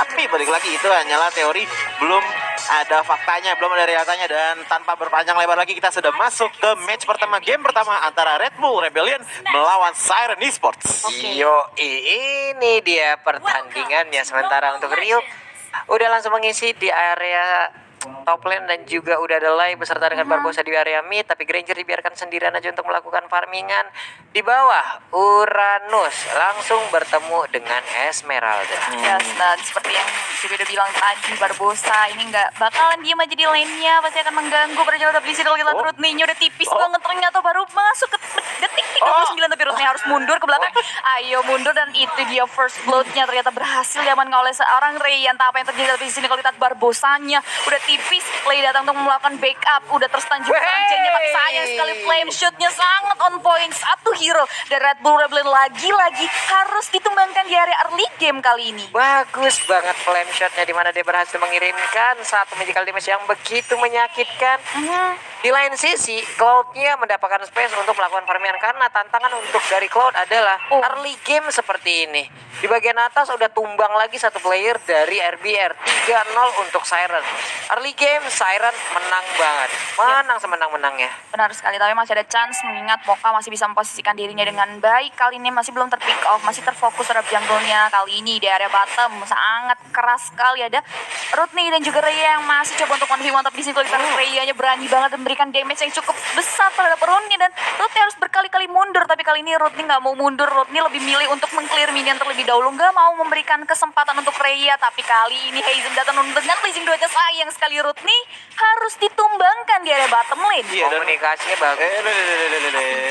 Tapi balik lagi itu hanyalah teori, belum ada faktanya, belum ada realitanya. Dan tanpa berpanjang lebar lagi kita sudah masuk ke match pertama, game pertama antara Red Bull Rebellion melawan Siren Esports. Yo, ini dia pertandingannya. Sementara untuk Ryuk udah langsung mengisi di area top lane dan juga udah ada Lai beserta dengan Barbosa di area mid, tapi Granger dibiarkan sendirian aja untuk melakukan farmingan. Di bawah Uranus langsung bertemu dengan Esmeralda. Ya, dan seperti yang juga udah bilang tadi, Barbosa ini nggak bakalan diem aja di lane-nya, pasti akan mengganggu perjalanan di sini. Kalau kita Rutninya udah tipis banget ternyata, baru masuk ke detik 39, tapi Rutni harus mundur ke belakang. Ayo mundur, dan itu dia first blood-nya ternyata berhasil diamankan oleh seorang Ray. Entah apa yang terjadi, tapi di sini kalau lihat Barbosanya udah tipis, Lay datang untuk melakukan backup, udah terstun juga Jennya, tapi sayang sekali flame shoot-nya sangat on point. Satu hero dari Red Bull Rebellion lagi-lagi harus ditumbangkan di area early game kali ini. Bagus banget flame shot-nya, dimana dia berhasil mengirimkan satu magical damage yang begitu menyakitkan. Di lain sisi, Cloud-nya mendapatkan space untuk melakukan farmingan, karena tantangan untuk dari Cloud adalah early game seperti ini. Di bagian atas udah tumbang lagi satu player dari RBR, 3-0 untuk Siren. Early game Siren menang banget, menang semenang-menangnya. Benar sekali, tapi masih ada chance mengingat Moka masih bisa memposisikan dirinya dengan baik. Kali ini masih belum terpick off, masih terfokus terhadap jungle-nya. Kali ini di area bottom sangat keras sekali, ada Rutni dan juga Raya yang masih coba untuk 1v1, tapi di sini Raya-nya berani banget memberikan damage yang cukup besar terhadap Rutni, dan Rutni harus berkali-kali mundur. Tapi kali ini Rutni nggak mau mundur, Rutni lebih milih untuk meng-clear minion terlebih dahulu, nggak mau memberikan kesempatan untuk Raya. Tapi kali ini Hazen datang dengan blazing duetnya, sayang sekali Rutni harus ditumbangkan di area bottom lane. Iya, komunikasinya bagus.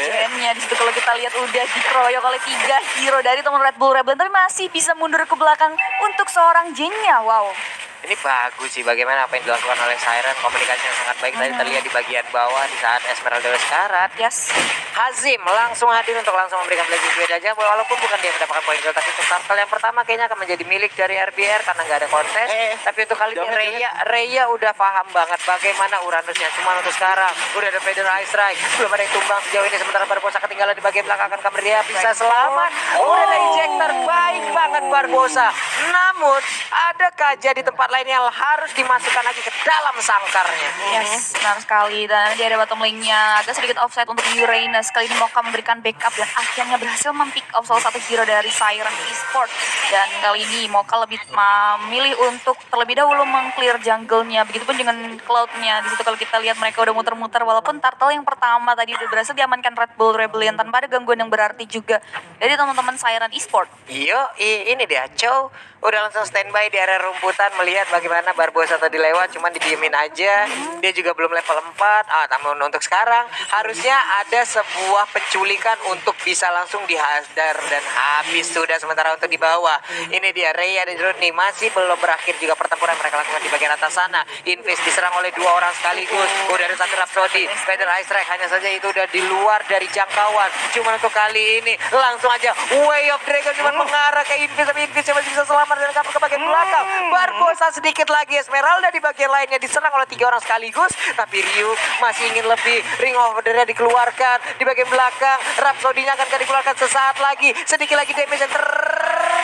Jennya di situ kalau kita lihat udah dikeroyok oleh 3 hero dari teman Red Bull Rebellion, tapi masih bisa mundur ke belakang untuk seorang Jennya. Wow. Ini bagus sih bagaimana apa yang dilakukan oleh Siren, komunikasinya sangat baik. Tadi terlihat di bagian bawah di saat Esmeralda sekarat. Yes. Hazim langsung hadir untuk langsung memberikan blazing duet aja, walaupun bukan dia mendapatkan poin kill, tapi untuk turtle yang pertama kayaknya akan menjadi milik dari RBR karena nggak ada kontes. Tapi untuk kali ini Raya udah paham banget bagaimana Uranusnya. Cuma untuk sekarang udah ada Feather Ice Strike, belum ada yang tumbang sejauh ini. Sementara Barbosa ketinggalan di bagian belakang, akan dia bisa selamat. Udah ada ejector, baik banget Barbosa. Namun ada kaja di tempat lain yang harus dimasukkan lagi ke dalam sangkarnya. Yes, benar sekali. Dan di area bottom lane-nya agak sedikit offside untuk Uranus. Kali ini Moka memberikan backup dan akhirnya berhasil mempick off salah satu hero dari Siren Esports. Dan kali ini Moka lebih memilih untuk terlebih dahulu meng-clear jungle-nya. Begitupun dengan Cloud-nya. Di situ kalau kita lihat mereka udah muter-muter, walaupun turtle yang pertama tadi udah berhasil diamankan Red Bull Rebellion tanpa ada gangguan yang berarti juga dari teman-teman Siren Esports. Ini dia Chow udah langsung standby di area rumputan melihat bagaimana Barbosa tadi lewat, cuman didiemin aja. Dia juga belum level 4. Namun untuk sekarang harusnya ada sebuah penculikan untuk bisa langsung dihadar dan habis sudah. Sementara untuk di bawah ini dia Raya dan Rutni masih belum berakhir juga pertempuran mereka lakukan di bagian atas sana. Invis diserang oleh 2 orang sekaligus. Udah ada satu Rhapsody, Feather Ice Strike, hanya saja itu udah di luar dari jangkauan. Cuman untuk kali ini langsung aja Way of Dragon cuman mengarah ke Invis, tapi Invis masih bisa selamat dan kabur ke bagian belakang. Barbosa sedikit lagi, Esmeralda di bagian lainnya diserang oleh 3 orang sekaligus, tapi Ryu masih ingin lebih. Ring of Fire dikeluarkan di bagian belakang. Rhapsody-nya akan dikeluarkan sesaat lagi. Sedikit lagi damage yang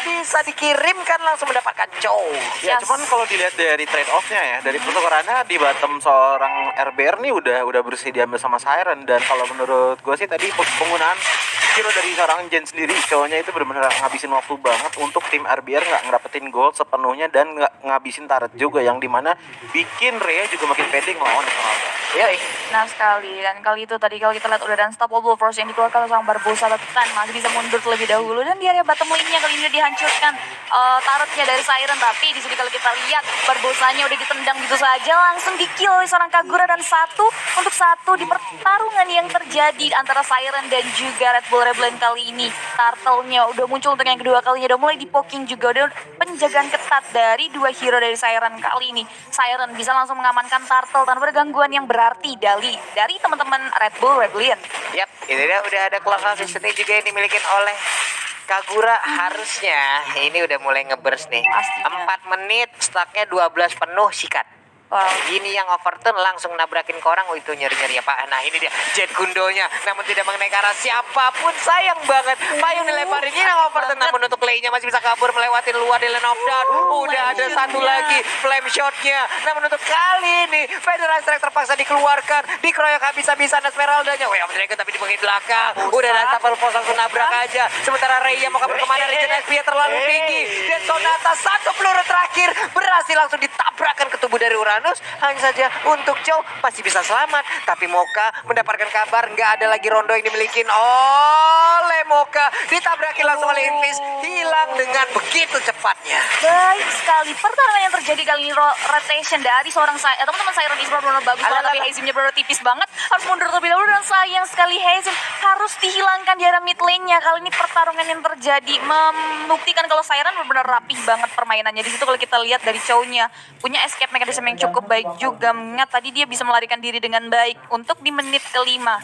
bisa dikirimkan, langsung mendapatkan Chow. Ya, cuman kalau dilihat dari trade off-nya ya, dari pertukarannya di bottom seorang RBR nih udah bersih diambil sama Siren. Dan kalau menurut gue sih tadi penggunaan hero dari seorang Jen sendiri, cowoknya itu benar-benar ngabisin waktu banget untuk tim RBR nggak ngedapetin gold sepenuhnya dan nggak ngabisin turret juga, yang dimana bikin Rhea juga makin pede ngelawan Esmeralda. Nah sekali, dan kali itu tadi kalau kita lihat udah ada unstoppable force yang dikeluarkan oleh Barbosa, tapi kan masih bisa mundur terlebih dahulu. Dan di area bottom lane-nya kali ini dihancurkan turretnya dari Siren, tapi di sini kalau kita lihat Barbosanya udah ditendang gitu saja, langsung di-kill oleh seorang Kagura. Dan 1-1 di pertarungan yang terjadi antara Siren dan juga Red Bull Rebellion kali ini. Turtle-nya udah muncul untuk yang kedua kalinya, udah mulai di-poking juga, udah penjagaan ketat dari 2 hero dari Siren kali ini. Siren bisa langsung mengamankan Turtle tanpa ada gangguan yang berarti dari teman-teman Red Bull Rebellion. Yap, ini dia udah ada clock assistant juga yang dimiliki oleh Kagura. Harusnya ini udah mulai ngeburst nih. Pastinya. 4 menit, stacknya 12 penuh, sikat. Wow. Ini yang overturn langsung nabrakin ke orang. Oh itu nyeri-nyeri ya Pak. Nah ini dia Jet Gundonya. Namun tidak mengenai ke arah siapapun. Sayang banget. Payung dilemparin. Ini yang overturn. Namun untuk Lei-nya masih bisa kabur melewati luar di lane of down. Udah ada satu lagi flame shotnya. Namun untuk kali ini Federal Strike terpaksa dikeluarkan. Dikeroyok habis-habisan Esmeralda-nya. Wah Dragon tapi di bagian belakang. Udah ada Tapal Pos langsung nabrak aja. Sementara Rey yang mau kabur kemana. Regen SP terlalu tinggi. Dan Sonata satu peluru terakhir berhasil langsung ditabrakkan ke tubuh dari Uranus. Hanya saja untuk Chow pasti bisa selamat. Tapi Mocha mendapatkan kabar nggak ada lagi rondo yang dimiliki oleh Mocha. Ditabrakin langsung oleh Invis. Hilang dengan begitu cepatnya. Baik sekali pertarungan yang terjadi kali ini, rotation dari seorang teman-teman Siren Esport benar bagus banget, tapi Hazimnya benar tipis banget, harus mundur terlebih dahulu dan sayang sekali Hazim harus dihilangkan di area mid lane-nya. Kali ini pertarungan yang terjadi membuktikan kalau Siren benar-benar rapih banget permainannya. Di situ kalau kita lihat dari Chow-nya punya escape mechanism yang cukup baik juga, mengingat tadi dia bisa melarikan diri dengan baik. Untuk di menit kelima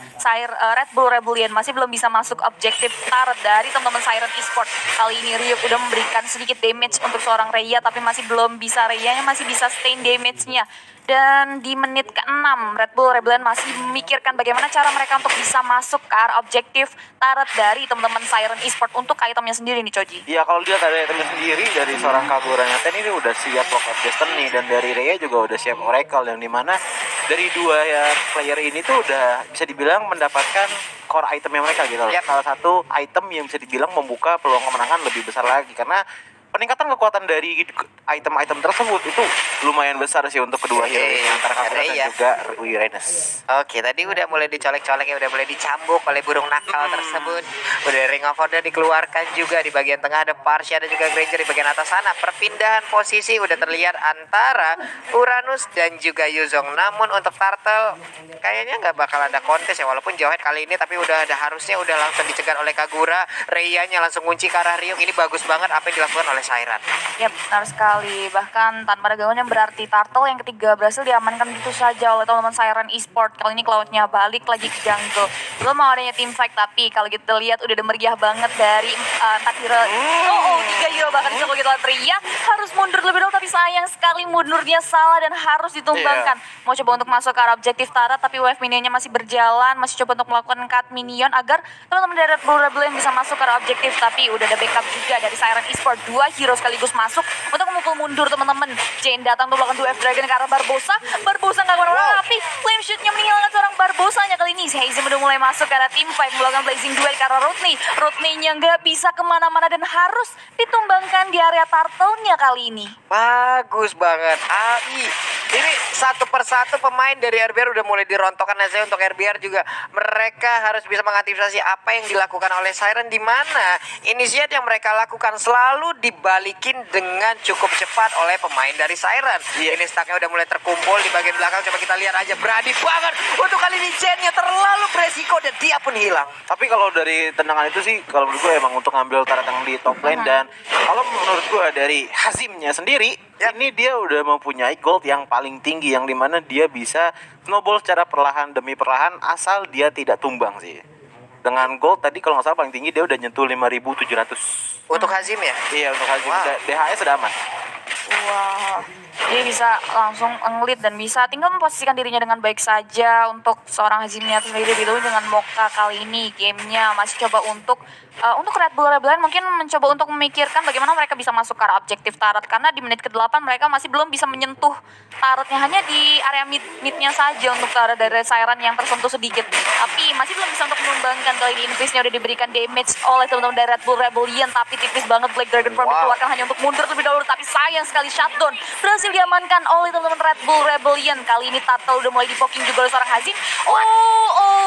Red Bull Rebellion masih belum bisa masuk objektif turret dari teman-teman Siren Esport. Kali ini Ryuk udah memberikan sedikit damage untuk seorang Rhea, tapi masih belum bisa, Rhea-nya masih bisa sustain damage-nya. Dan di menit ke-6 Red Bull Rebellion masih memikirkan bagaimana cara mereka untuk bisa masuk ke arah objektif turret dari teman-teman Siren Esport untuk itemnya sendiri nih Choji. Iya, kalau dia ada itemnya sendiri dari seorang Kaguranya Ten ini udah siap Lock of Destiny, dan dari Rhea juga udah siap Oracle, yang dimana dari dua ya player ini tuh udah bisa dibilang mendapatkan core itemnya mereka gitu loh. Salah satu item yang bisa dibilang membuka peluang kemenangan lebih besar lagi, karena peningkatan kekuatan dari item-item tersebut itu lumayan besar sih untuk kedua hero ini, antara Kagura dan juga Uranus. Oke, tadi udah mulai dicolek-colek ya, udah mulai dicambuk oleh burung nakal tersebut. Udah Ring of Order dikeluarkan juga. Di bagian tengah ada Parsha dan juga Granger. Di bagian atas sana perpindahan posisi udah terlihat antara Uranus dan juga Yuzong. Namun untuk Turtle kayaknya nggak bakal ada kontes ya, walaupun Jawhead kali ini, tapi udah ada, harusnya udah langsung dicegat oleh Kagura. Rhea-nya langsung kunci ke arah Ryuk. Ini bagus banget apa yang dilakukan oleh Siren. Yap, benar sekali. Bahkan tanpa ada gangguan yang berarti Turtle yang ketiga berhasil diamankan begitu saja oleh teman-teman Siren Esport. Kali ini Cloud-nya balik lagi ke jungle. Belum mau adanya team fight, tapi kalau kita lihat udah meriah banget dari 4 hero. 3 hero bahkan kalau kita lihat Rhea harus mundur lebih dulu, tapi sayang sekali mundurnya salah dan harus ditumbangkan. Mau coba untuk masuk ke arah objektif turret, tapi wave minionnya masih berjalan, masih coba untuk melakukan cut minion agar teman-teman dari Red Bull Rebellion bisa masuk ke arah objektif, tapi udah ada backup juga dari Siren Esport. 2 hero sekaligus masuk untuk memukul mundur teman-teman. Jane datang untuk melakukan 2 F-Dragon ke arah Barbosa. Barbosa nggak kemana-mana, tapi flame shoot-nya meninggalkan seorang Barbosanya. Kali ini si Hazim udah mulai masuk ke arah team fight, melakukan blazing duel ke arah Rodney. Rodney-nya nggak bisa kemana-mana dan harus ditumbangkan di area Turtle-nya kali ini. Bagus banget. Ini satu persatu pemain dari RBR udah mulai dirontokkan aja. Untuk RBR juga mereka harus bisa mengantisipasi apa yang dilakukan oleh Siren, di mana inisiat yang mereka lakukan selalu dibalikin dengan cukup cepat oleh pemain dari Siren. Ini stacknya udah mulai terkumpul di bagian belakang. Coba kita lihat aja, berani banget untuk kali ini. Jen-nya terlalu beresiko dan dia pun hilang. Tapi kalau dari tendangan itu sih, kalau menurut gue emang untuk ngambil turret yang di top lane, dan kalau menurut gue dari Hazimnya sendiri, ini dia udah mempunyai gold yang paling tinggi, yang dimana dia bisa snowball secara perlahan demi perlahan asal dia tidak tumbang sih. Dengan gold tadi kalau nggak salah paling tinggi dia udah nyentuh 5.700. Untuk Hazim ya? Iya, untuk Hazim. DHS sudah aman. Wah, dia bisa langsung ngelit dan bisa tinggal memposisikan dirinya dengan baik saja. Untuk seorang Hazimnya sendiri dulu dengan Mocha kali ini gamenya masih coba untuk Red Bull Rebellion mungkin mencoba untuk memikirkan bagaimana mereka bisa masuk ke arah objektif turret, karena di menit ke-8 mereka masih belum bisa menyentuh turretnya, hanya di area midnya saja untuk turret dari Siren yang tersentuh sedikit, tapi masih belum bisa untuk menumbangkan. Kali ini Invis-nya udah diberikan damage oleh teman-teman dari Red Bull Rebellion, tapi tipis banget. Black Dragon Form dikeluarkan hanya untuk mundur terlebih dahulu, tapi sayang sekali shutdown berhasil diamankan oleh teman-teman Red Bull Rebellion. Kali ini Turtle udah mulai dipoking juga oleh seorang Hazim.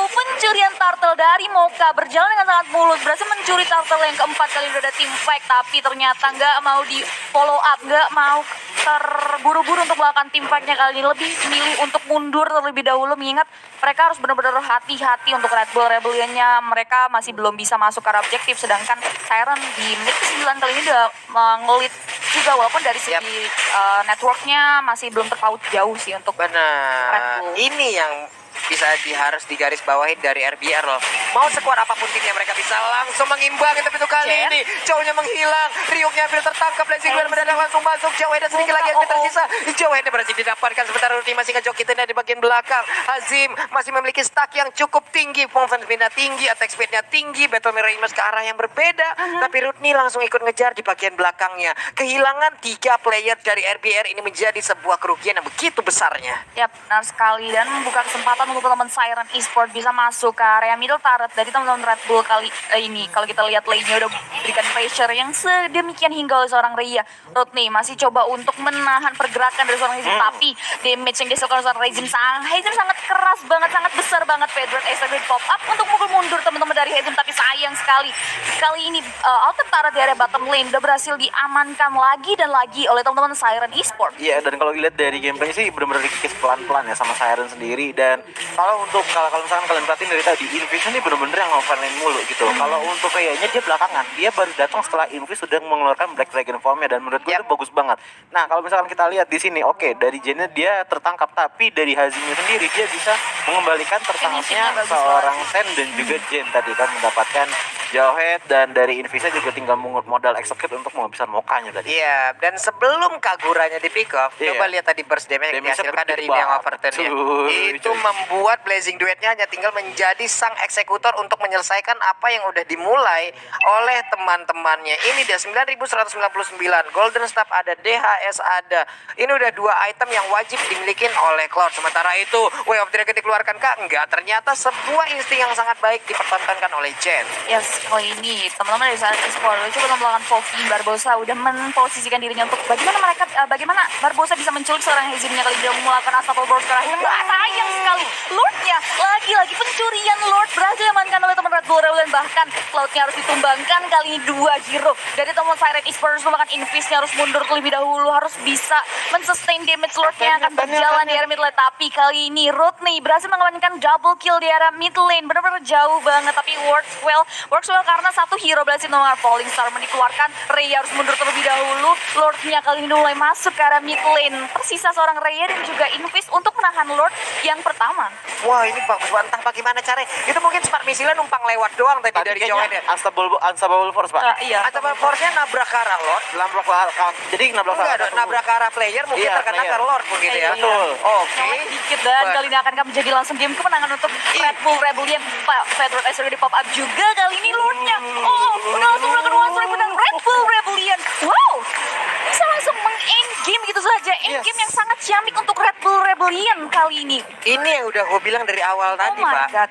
Pencurian Turtle dari Mocha berjalan dengan sangat mulus, berhasil mencuri Turtle yang keempat. Kali ini udah ada team fight, tapi ternyata nggak mau di follow up, nggak mau terburu-buru untuk melakukan team fight-nya. Kali ini lebih milih untuk mundur terlebih dahulu, mengingat mereka harus benar-benar hati-hati untuk Red Bull Rebellion-nya. Mereka masih belum bisa masuk ke arah objektif, sedangkan Siren di menit ke-9 kali ini udah mengelit juga, walaupun dari segi networknya masih belum terpaut jauh sih untuk benar. Red Bull. Ini yang bisa harus digarisbawahi dari RBR loh. Mau sekuat apapun timnya mereka bisa langsung mengimbangi, tapi untuk kali Jet. ini Chow-nya menghilang, Ryuk-nya hampir tertangkap, Blazing Duel mendadak langsung masuk, Chow Head sedikit lagi yang tersisa, Chow Head berhasil didapatkan, sementara Rudi masih ngejokitinnya di bagian belakang. Hazim masih memiliki stack yang cukup tinggi, movement speed-nya tinggi, attack speed-nya tinggi, battle mirror image ke arah yang berbeda, tapi Rudni langsung ikut ngejar di bagian belakangnya. Kehilangan 3 player dari RBR ini menjadi sebuah kerugian yang begitu besarnya. Yap, benar sekali, dan membuka kesempatan untuk teman Siren Esport bisa masuk ke area middle turret dari teman-teman Red Bull kali ini. Kalau kita lihat lane-nya udah berikan pressure yang sedemikian hingga oleh seorang Rhea. Rodney masih coba untuk menahan pergerakan dari seorang Hazim, tapi damage yang dihasilkan oleh seorang Hazim sangat keras banget, sangat besar banget. Pedro Esagrid pop up untuk mukul mundur teman-teman dari Hazim, tapi sayang sekali kali ini outer turret di area bottom lane udah berhasil diamankan lagi dan lagi oleh teman-teman Siren Esport. Iya, dan kalau dilihat dari gameplay sih benar-benar dikikis pelan-pelan ya sama Siren sendiri. Dan kalau misalkan kalian perhatiin dari tadi, Invis ini benar-benar yang offline mulu gitu. Kalau untuk kayaknya dia belakangan, dia baru datang setelah Invis sudah mengeluarkan Black Dragon Form-nya, dan menurut gue itu bagus banget. Nah, kalau misalkan kita lihat di sini, oke, dari Jennya dia tertangkap, tapi dari Hazimnya sendiri dia bisa mengembalikan tertangkapnya Finishingnya bagus seorang banget. Sen dan juga Jen tadi kan mendapatkan Jawhead, dan dari Invisa juga tinggal mengut modal execute untuk menghabiskan mokanya tadi. Iya, dan sebelum Kaguranya di pick off, Iya. coba lihat tadi burst damage yang Damage-nya dihasilkan gede dari yang banget. overturn-nya. Cuy, Itu cuy. membuat Blazing Duet-nya hanya tinggal menjadi sang eksekutor untuk menyelesaikan apa yang udah dimulai oleh teman-temannya. Ini dia 9199, Golden Staff ada, DHS ada. Ini udah 2 item yang wajib dimiliki oleh Cloud. Sementara itu, Way of Dragon dikeluarkan kah? Enggak, ternyata sebuah insting yang sangat baik dipertontonkan oleh Jen. Yes, kali ini teman-teman dari Siren Esport coba melakukan Fofi Barbosa udah memposisikan dirinya untuk bagaimana Barbosa bisa menculik seorang Hazimnya kali dia melakukan Unstoppable Burst terakhir. Wah, sayang sekali Lordnya lagi-lagi pencurian Lord berhasil diamankan oleh teman Red Bull Rebel, dan bahkan Cloudnya harus ditumbangkan. Kali ini 2 hero dari teman Siren Esport harus melakukan Invisnya, harus mundur terlebih dahulu, harus bisa men-sustain damage Lordnya yang akan berjalan di area mid lane. Tapi kali ini Rodney berhasil mengamankan double kill di area mid lane, benar-benar jauh banget, tapi works well karena satu hero berhasil mengeluarkan Falling Star dikeluarkan. Rhea harus mundur terlebih dahulu, Lordnya kali ini mulai masuk ke area mid lane. Tersisa seorang Rhea dan juga Invis untuk menahan Lord yang pertama. Wah, ini bagus banget. Entah bagaimana caranya. Itu mungkin smart missile numpang lewat doang tadi dari jauh kayaknya ya. Unstoppable Force, Pak. Iya. Atau force-nya nabrak ke arah Lord. Jadi nabrak Enggak, nabrak ke arah player, mungkin Iya, terkena player. ke Lord begitu ya. Betul. Oke. Sangat sedikit, dan kali ini akan menjadi langsung game kemenangan untuk Red Bull Rebellion. Pedro Esagrid di pop up juga kali ini Lordnya. Udah langsung melakukan one strike menang Red Bull Rebellion. Wow, bisa langsung meng-end game gitu saja. End game yang sangat ciamik untuk Red Bull Rebellion kali ini. Ini yang udah gue bilang dari awal tadi, Oh my Pak. god.